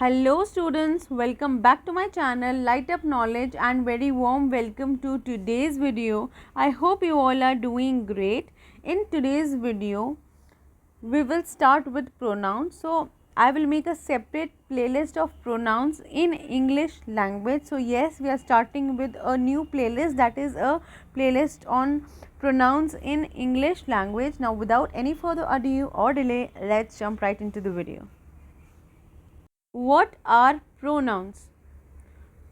Hello students, welcome back to my channel Lightup Knowledge and very warm welcome to today's video. I hope you all are doing great. In today's video, we will start with pronouns. So, I will make a separate playlist of pronouns in English language. So, yes, we are starting with a new playlist, that is a playlist on pronouns in English language. Now, without any further ado or delay, let's jump right into the video. What are pronouns?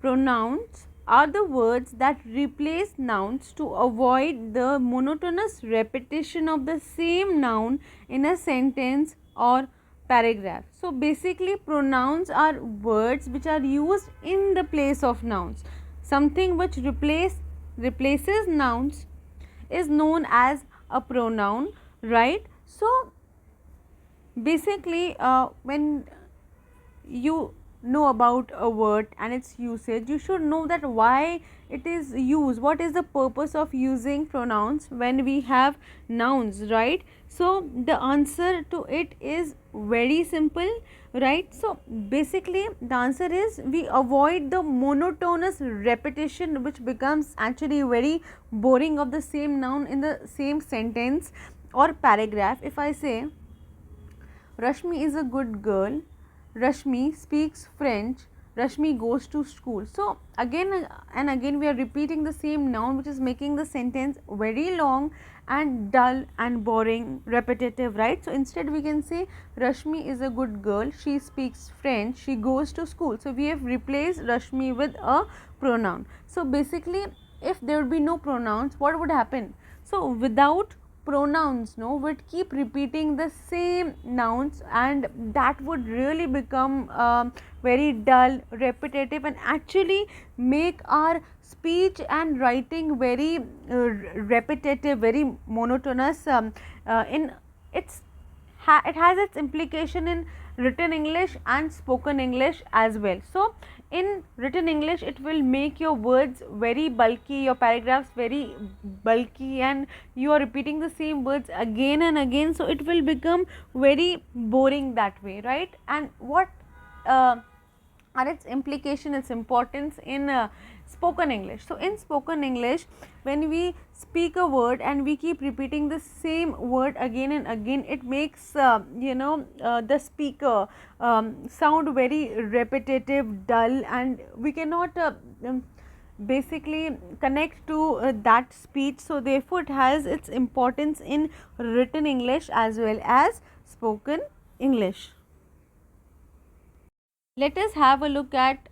Pronouns are the words that replace nouns to avoid the monotonous repetition of the same noun in a sentence or paragraph. So, basically pronouns are words which are used in the place of nouns. Something which replaces nouns is known as a pronoun, right? So, basically when you know about a word and its usage, you should know that why it is used, what is the purpose of using pronouns when we have nouns, right? So the answer to it is very simple, right? So basically the answer is we avoid the monotonous repetition which becomes actually very boring of the same noun in the same sentence or paragraph. If I say Rashmi is a good girl, Rashmi speaks French, Rashmi goes to school. So again and again we are repeating the same noun which is making the sentence very long and dull and boring, repetitive, right? So instead we can say Rashmi is a good girl, she speaks French, she goes to school. So we have replaced Rashmi with a pronoun. So basically if there would be no pronouns, what would happen? So without pronouns, no, would keep repeating the same nouns and that would really become very dull, repetitive and actually make our speech and writing very repetitive, very monotonous. It has its implication in written English and spoken English as well. So in written English it will make your words very bulky, your paragraphs very bulky and you are repeating the same words again and again, so it will become very boring that way, right? And what are its implication, its importance in spoken English? So in spoken English, when we speak a word and we keep repeating the same word again and again, it makes the speaker sound very repetitive, dull and we cannot basically connect to that speech. So therefore it has its importance in written English as well as spoken English. Let us have a look at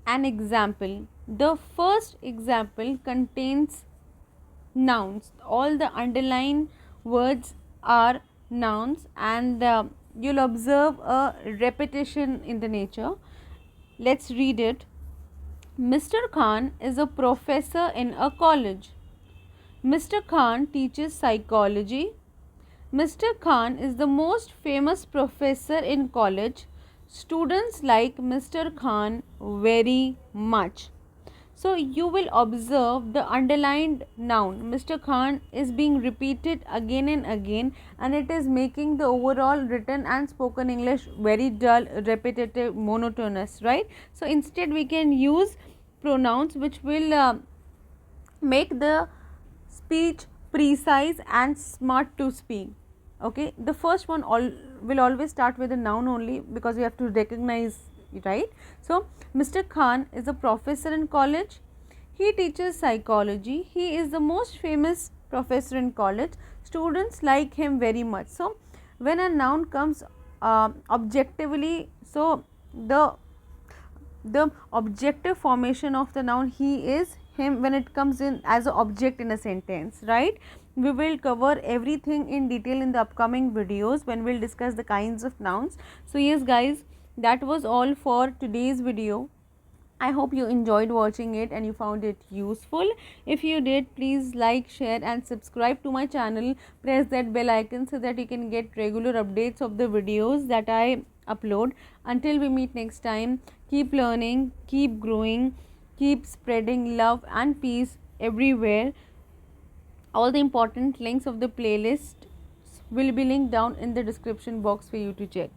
an example. The first example contains nouns. All the underlined words are nouns and you'll observe a repetition in the nature. Let's read it. Mr. Khan is a professor in a college. Mr. Khan teaches psychology. Mr. Khan is the most famous professor in college. Students like Mr. Khan very much. So you will observe the underlined noun Mr. Khan is being repeated again and again and it is making the overall written and spoken English very dull, repetitive, monotonous, right? So instead we can use pronouns which will make the speech precise and smart to speak. Okay, the first one will always start with a noun only because we have to recognize it, right? So Mr. Khan is a professor in college. He teaches psychology. He is the most famous professor in college. Students like him very much. So when a noun comes objectively, so the objective formation of the noun he is, him, when it comes in as an object in a sentence, right? We will cover everything in detail in the upcoming videos when we will discuss the kinds of nouns. So yes guys, that was all for today's video. I hope you enjoyed watching it and you found it useful. If you did, please like, share and subscribe to my channel. Press that bell icon so that you can get regular updates of the videos that I upload. Until we meet next time, keep learning, keep growing, keep spreading love and peace everywhere. All the important links of the playlist will be linked down in the description box for you to check.